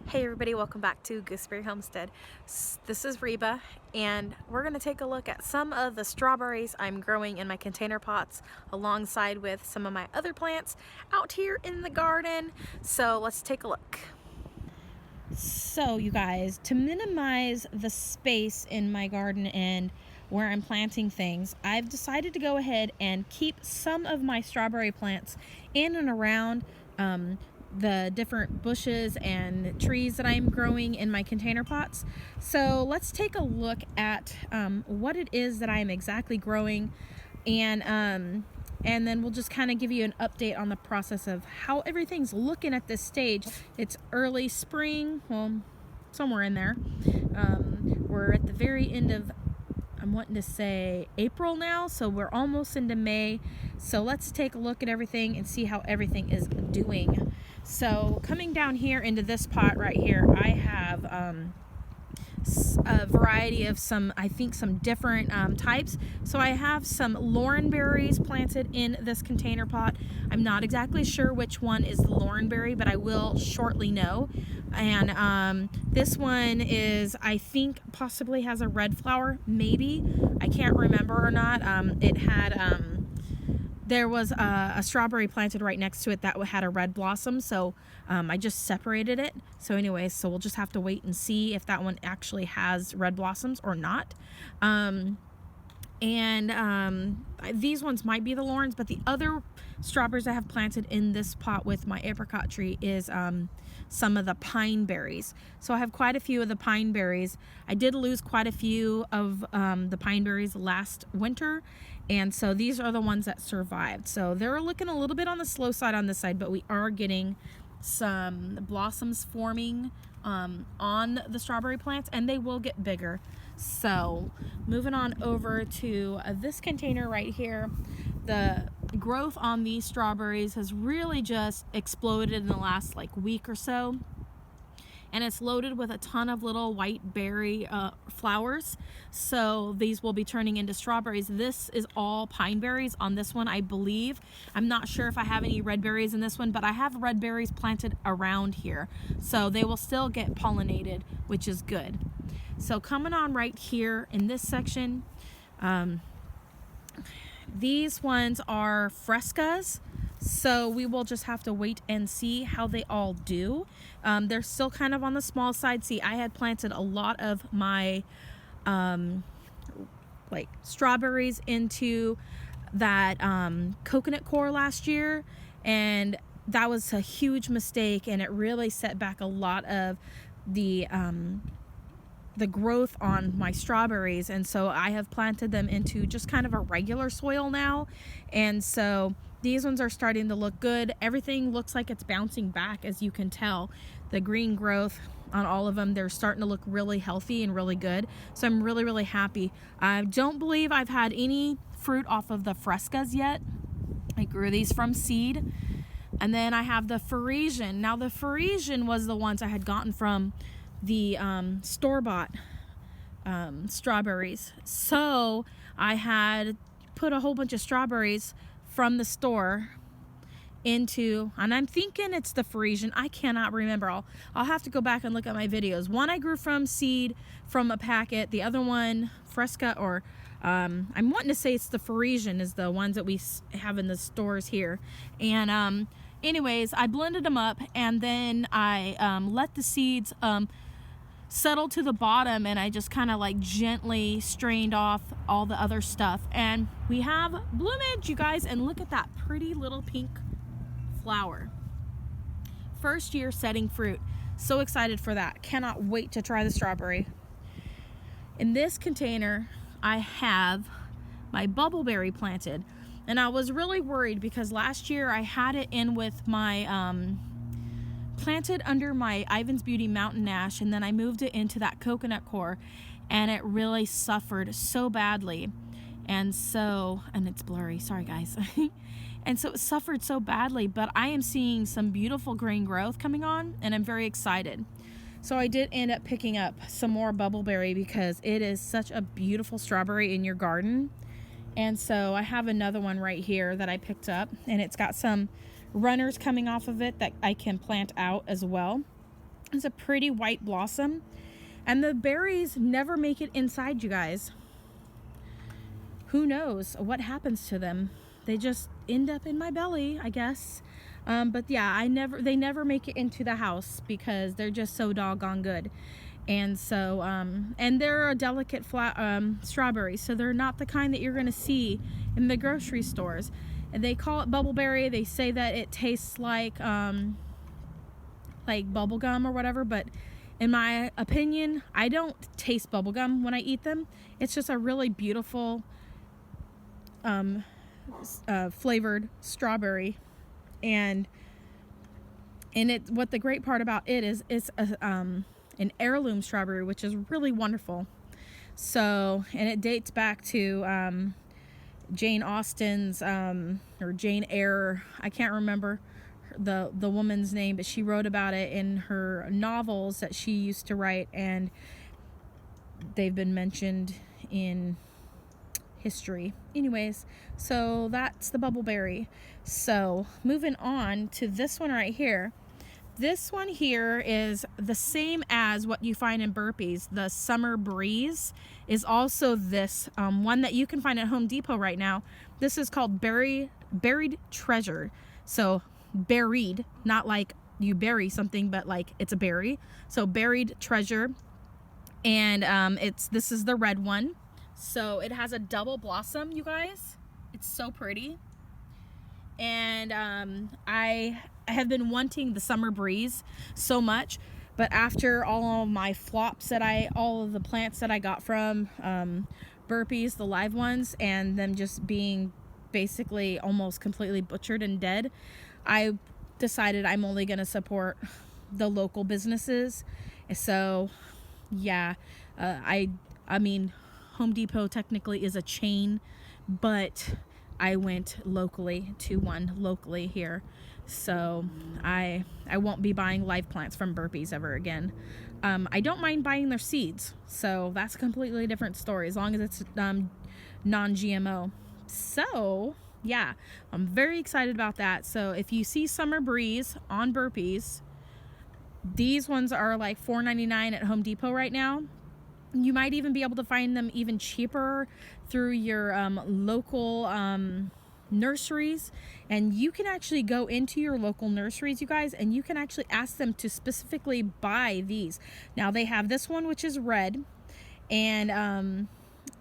Hey everybody, welcome back to Gooseberry Homestead. This is Reba, and we're going to take a look at some of the strawberries I'm growing in my container pots alongside with some of my other plants out here in the garden. So let's take a look. So you guys, to minimize the space in my garden and where I'm planting things, I've decided to go ahead and keep some of my strawberry plants in and around the different bushes and trees that I'm growing in my container pots. So let's take a look at what it is that I'm exactly growing, and then we'll just kind of give you an update on the process of how everything's looking at this stage. It's early spring, well, somewhere in there. We're at the very end of, I'm wanting to say April now, so we're almost into May. So let's take a look at everything and see how everything is doing. So coming down here into this pot right here, I have a variety of some different types. So I have some loranberries planted in this container pot. I'm not exactly sure which one is the loranberry, but I will shortly know. And this one is, I think, possibly has a red flower, maybe. I can't remember or not. It had there was a strawberry planted right next to it that had a red blossom, so I just separated it. So anyways, so we'll just have to wait and see if that one actually has red blossoms or not. These ones might be the Lawrence, but the other strawberries I have planted in this pot with my apricot tree is some of the pine berries. So I have quite a few of the pine berries. I did lose quite a few of the pine berries last winter, and so these are the ones that survived. So they're looking a little bit on the slow side on this side, but we are getting some blossoms forming on the strawberry plants, and they will get bigger. So moving on over to this container right here, the growth on these strawberries has really just exploded in the last week or so, and it's loaded with a ton of little white berry flowers. So these will be turning into strawberries. This is all pine berries on this one, I believe. I'm not sure if I have any red berries in this one, but I have red berries planted around here, so they will still get pollinated, which is good. So coming on right here in this section, these ones are frescas, so we will just have to wait and see how they all do. They're still kind of on the small side. See, I had planted a lot of my strawberries into that coconut core last year, and that was a huge mistake, and it really set back a lot of the growth on my strawberries. And so I have planted them into just kind of a regular soil now, and so these ones are starting to look good. Everything looks like it's bouncing back, as you can tell. The green growth on all of them, they're starting to look really healthy and really good. So I'm really happy. I don't believe I've had any fruit off of the frescas yet. I grew these from seed. And then I have the Parisian. Now the Parisian was the ones I had gotten from the store-bought strawberries. So I had put a whole bunch of strawberries from the store into, and I'm thinking it's the Parisian. I cannot remember. I'll have to go back and look at my videos. One I grew from seed from a packet. The other one, Fresca, or I'm wanting to say it's the Parisian, is the ones that we have in the stores here. And anyways, I blended them up, and then I let the seeds settle to the bottom, and I just kind of gently strained off all the other stuff, and we have bloomage, you guys. And look at that pretty little pink flower. First year setting fruit. So excited for that. Cannot wait to try the strawberry. In this container I have my bubbleberry planted, and I was really worried because last year I had it in with my planted under my Ivan's Beauty Mountain Ash, and then I moved it into that coconut core, and it really suffered so badly. And it's blurry, sorry guys. And so it suffered so badly, but I am seeing some beautiful green growth coming on, and I'm very excited. So I did end up picking up some more bubbleberry because it is such a beautiful strawberry in your garden. And so I have another one right here that I picked up, and it's got some runners coming off of it that I can plant out as well. It's a pretty white blossom. And the berries never make it inside, you guys. Who knows what happens to them? They just end up in my belly, I guess. But yeah, they never make it into the house because they're just so doggone good. And so, and they're a delicate strawberry, so they're not the kind that you're gonna see in the grocery stores. And they call it bubbleberry. They say that it tastes like bubble gum or whatever, but in my opinion, I don't taste bubble gum when I eat them. It's just a really beautiful flavored strawberry, and what the great part about it is it's an heirloom strawberry, which is really wonderful. So, and it dates back to Jane Austen's or Jane Eyre, I can't remember the woman's name, but she wrote about it in her novels that she used to write, and they've been mentioned in history. Anyways, so that's the bubbleberry. So moving on to this one right here. This one here is the same as what you find in burpees. The Summer Breeze is also this one that you can find at Home Depot right now. This is called Buried Treasure. So buried, not like you bury something, but like it's a berry. So Buried Treasure. And this is the red one. So it has a double blossom, you guys. It's so pretty. And I have been wanting the Summer Breeze so much, but after all of my flops all of the plants that I got from burpees, the live ones, and them just being basically almost completely butchered and dead, I decided I'm only going to support the local businesses. So yeah, I mean, Home Depot technically is a chain, but I went locally to one locally here. So I won't be buying live plants from burpees ever again. I don't mind buying their seeds, so that's a completely different story as long as it's non-GMO. So yeah, I'm very excited about that. So if you see Summer Breeze on burpees, these ones are like $4.99 at Home Depot right now. You might even be able to find them even cheaper through your local nurseries. And you can actually go into your local nurseries, you guys, and you can actually ask them to specifically buy these. Now they have this one, which is red, and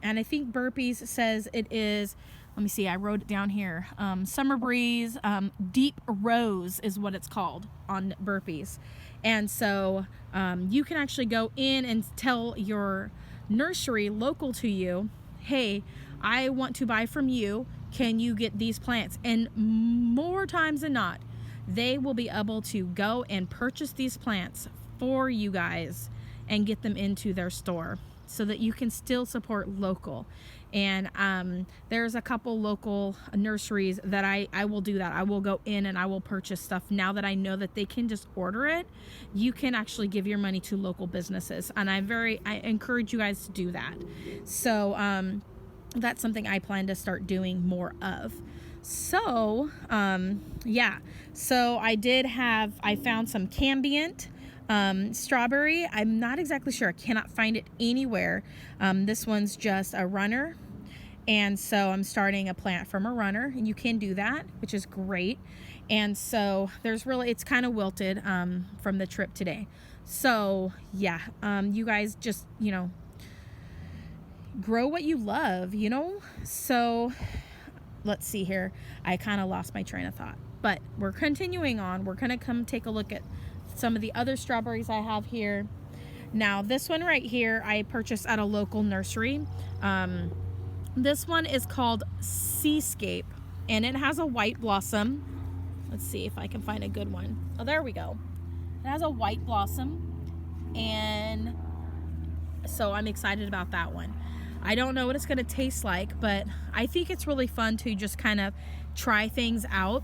I think burpees says it is, let me see, I wrote it down here, Summer Breeze Deep Rose is what it's called on burpees. And so you can actually go in and tell your nursery local to you, hey, I want to buy from you. Can you get these plants? And more times than not, they will be able to go and purchase these plants for you guys and get them into their store so that you can still support local. And there's a couple local nurseries that I will do that. I will go in and I will purchase stuff. Now that I know that they can just order it, you can actually give your money to local businesses. And I encourage you guys to do that. So that's something I plan to start doing more of. So yeah, so I found some Cambient strawberry. I'm not exactly sure. I cannot find it anywhere. This one's just a runner, and so I'm starting a plant from a runner, and you can do that, which is great. And so it's kind of wilted from the trip today. So yeah, you guys just grow what you love, So let's see here. I kind of lost my train of thought, but we're continuing on. We're gonna come take a look at some of the other strawberries I have here. Now this one right here I purchased at a local nursery. This one is called Seascape, and it has a white blossom. Let's see if I can find a good one. Oh, there we go. It has a white blossom, and so I'm excited about that one. I don't know what it's going to taste like, but I think it's really fun to just kind of try things out.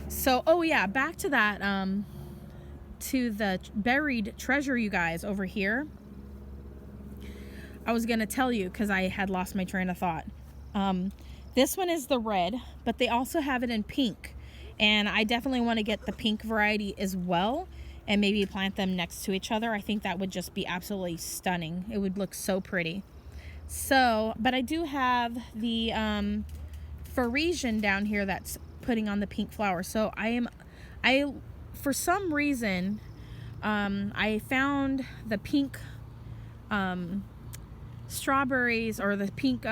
So, oh yeah, back to that to the Buried Treasure, you guys, over here. I was gonna tell you because I had lost my train of thought. This one is the red, but they also have it in pink, and I definitely want to get the pink variety as well. and maybe plant them next to each other. I think that would just be absolutely stunning. It would look so pretty. So, but I do have the Parisian down here that's putting on the pink flower. So for some reason, I found the pink strawberries, or the pink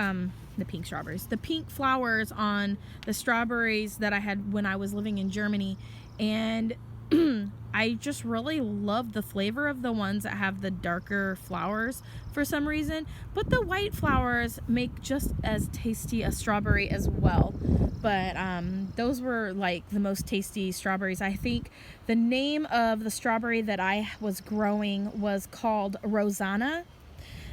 flowers on the strawberries that I had when I was living in Germany, and I just really love the flavor of the ones that have the darker flowers for some reason, but the white flowers make just as tasty a strawberry as well. But those were like the most tasty strawberries. I think the name of the strawberry that I was growing was called Rosanna.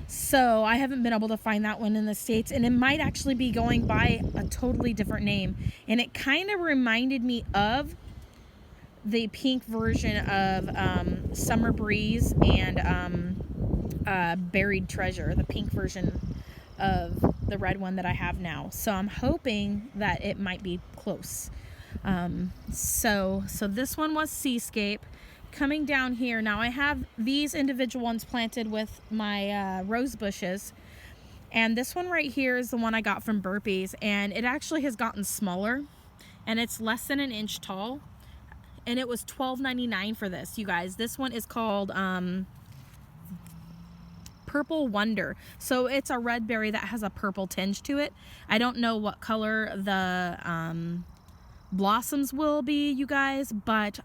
So I haven't been able to find that one in the States, and it might actually be going by a totally different name. And it kind of reminded me of the pink version of Summer Breeze and Buried Treasure, the pink version of the red one that I have now. So I'm hoping that it might be close. So this one was Seascape. Coming down here, now I have these individual ones planted with my rose bushes, and this one right here is the one I got from Burpees, and it actually has gotten smaller, and it's less than an inch tall, and it was $12.99 for this, you guys. This one is called Purple Wonder. So it's a red berry that has a purple tinge to it. I don't know what color the blossoms will be, you guys, but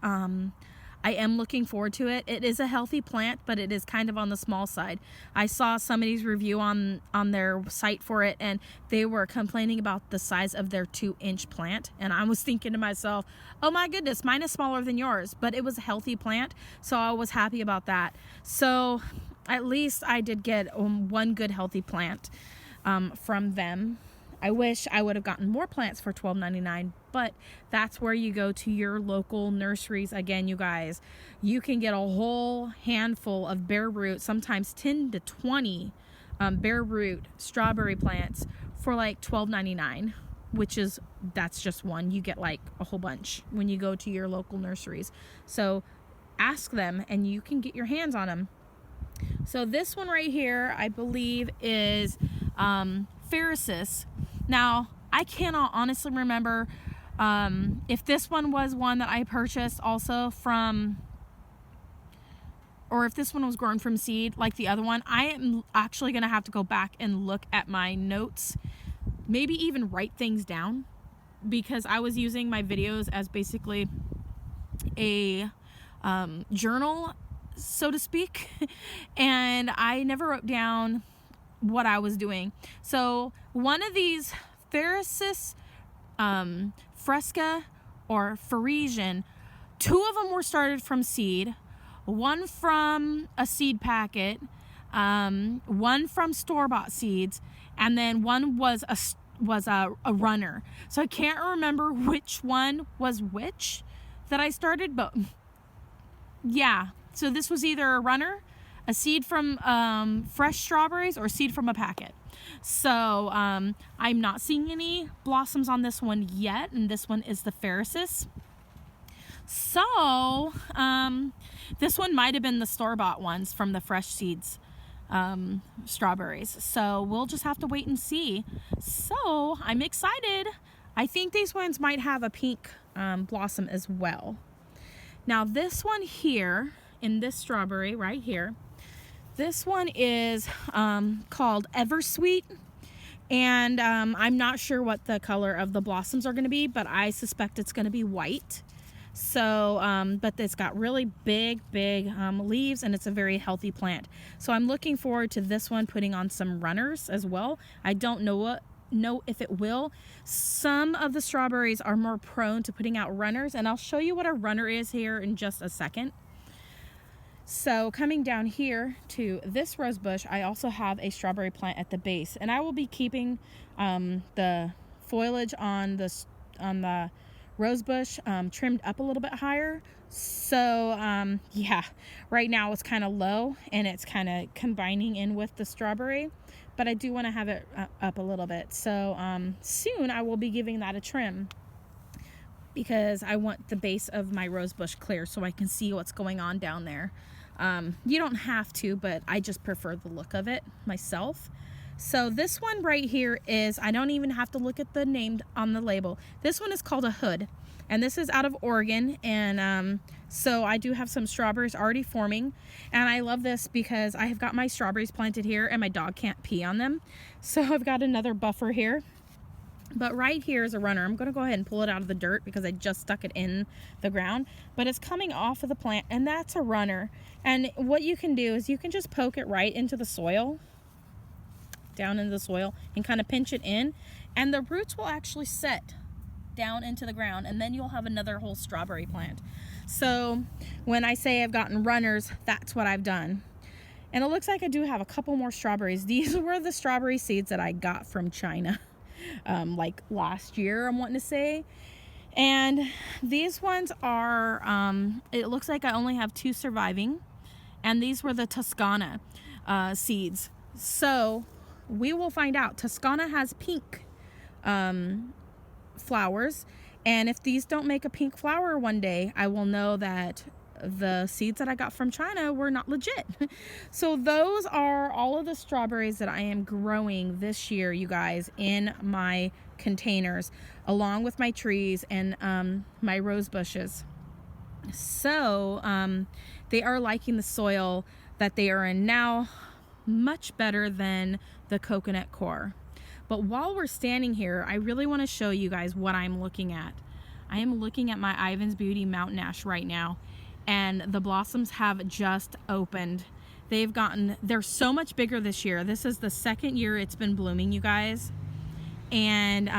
I am looking forward to it. It is a healthy plant, but it is kind of on the small side. I saw somebody's review on their site for it, and they were complaining about the size of their 2-inch plant. And I was thinking to myself, oh my goodness, mine is smaller than yours. But it was a healthy plant, so I was happy about that. So at least I did get one good healthy plant from them. I wish I would have gotten more plants for $12.99, but that's where you go to your local nurseries. Again, you guys, you can get a whole handful of bare root, sometimes 10 to 20 bare root strawberry plants for like $12.99, that's just one. You get like a whole bunch when you go to your local nurseries. So ask them and you can get your hands on them. So this one right here, I believe, is Pharisis. Now, I cannot honestly remember if this one was one that I purchased also from, or if this one was grown from seed like the other one. I am actually going to have to go back and look at my notes, maybe even write things down, because I was using my videos as basically a journal, so to speak, and I never wrote down what I was doing. So one of these Pharisis Fresca or Parisian, 2 of them were started from seed, 1 from a seed packet, 1 from store-bought seeds, and then 1 was a runner. So I can't remember which one was which that I started, but yeah. So this was either a runner, a seed from fresh strawberries, or seed from a packet. So I'm not seeing any blossoms on this one yet, and this one is the Pharisis. So this one might have been the store-bought ones from the fresh seeds strawberries. So we'll just have to wait and see. So I'm excited. I think these ones might have a pink blossom as well. Now this one here, in this strawberry right here, this one is called Eversweet, and I'm not sure what the color of the blossoms are going to be, but I suspect it's going to be white. So, but it's got really big leaves, and it's a very healthy plant. So I'm looking forward to this one putting on some runners as well. I don't know if it will. Some of the strawberries are more prone to putting out runners, and I'll show you what a runner is here in just a second. So coming down here to this rose bush, I also have a strawberry plant at the base, and I will be keeping the foliage on the rose bush trimmed up a little bit higher. So yeah, right now it's kind of low and it's kind of combining in with the strawberry, but I do want to have it up a little bit. So soon I will be giving that a trim. because I want the base of my rose bush clear so I can see what's going on down there. You don't have to, but I just prefer the look of it myself. So this one right here is, I don't even have to look at the name on the label. This one is called a hood, and this is out of Oregon. And so I do have some strawberries already forming, and I love this because I have got my strawberries planted here and my dog can't pee on them. So I've got another buffer here. But right here is a runner. I'm going to go ahead and pull it out of the dirt because I just stuck it in the ground. But it's coming off of the plant, and that's a runner. And what you can do is you can just poke it right into the soil, down into the soil, and kind of pinch it in. And the roots will actually set down into the ground, and then you'll have another whole strawberry plant. So when I say I've gotten runners, that's what I've done. And it looks like I do have a couple more strawberries. These were the strawberry seeds that I got from China. Like last year, I'm wanting to say. And these ones are, it looks like I only have 2 surviving. And these were the Toscana seeds. So we will find out. Toscana has pink flowers. And if these don't make a pink flower one day, I will know that the seeds that I got from China were not legit. So those are all of the strawberries that I am growing this year, you guys, in my containers, along with my trees and my rose bushes. So they are liking the soil that they are in now much better than the coconut core. But while we're standing here, I really want to show you guys what I'm looking at. I am looking at my Ivan's Beauty Mountain Ash right now, and the blossoms have just opened. They're so much bigger this year. This is the 2nd year it's been blooming, you guys. And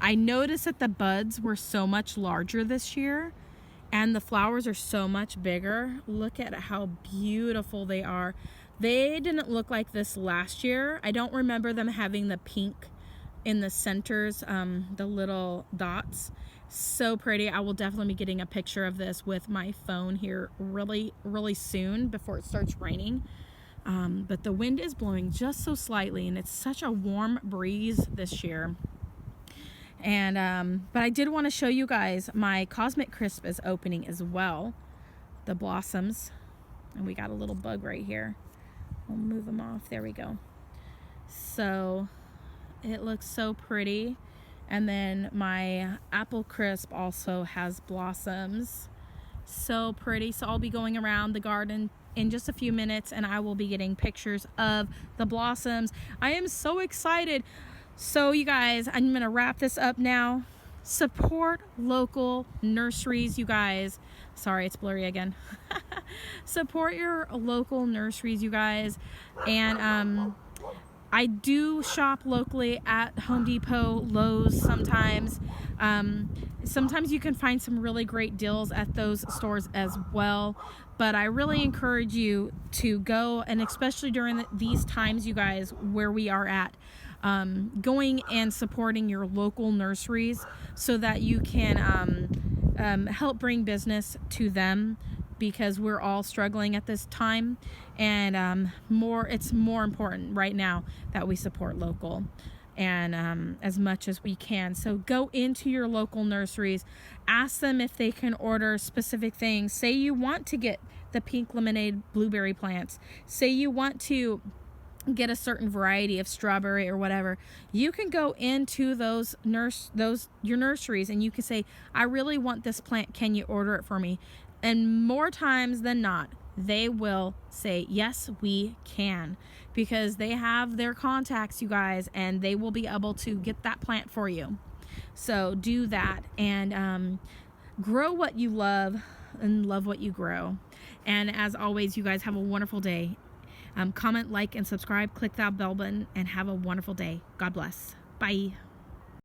I noticed that the buds were so much larger this year, and the flowers are so much bigger. Look at how beautiful they are. They didn't look like this last year. I don't remember them having the pink in the centers, the little dots. So pretty. I will definitely be getting a picture of this with my phone here really soon before it starts raining. But the wind is blowing just so slightly, and it's such a warm breeze this year. And but I did want to show you guys my Cosmic Crisp is opening as well, the blossoms. And we got a little bug right here. We'll move them off. There we go. So it looks so pretty. And then my Apple Crisp also has blossoms. So pretty. So I'll be going around the garden in just a few minutes, and I will be getting pictures of the blossoms. I am so excited. So you guys, I'm going to wrap this up now. Support local nurseries, you guys. Sorry, it's blurry again. Support your local nurseries, you guys. And I do shop locally at Home Depot, Lowe's sometimes. Sometimes you can find some really great deals at those stores as well. But I really encourage you to go, and especially during these times, you guys, where we are at, going and supporting your local nurseries so that you can help bring business to them, because we're all struggling at this time, and it's more important right now that we support local, and as much as we can. So go into your local nurseries, ask them if they can order specific things. Say you want to get the pink lemonade blueberry plants, say you want to get a certain variety of strawberry or whatever. You can go into your nurseries, and you can say, I really want this plant, can you order it for me? And more times than not, they will say, yes, we can, because they have their contacts, you guys, and they will be able to get that plant for you. So do that, and grow what you love and love what you grow. And as always, you guys have a wonderful day. Comment, like, and subscribe. Click that bell button, and have a wonderful day. God bless. Bye.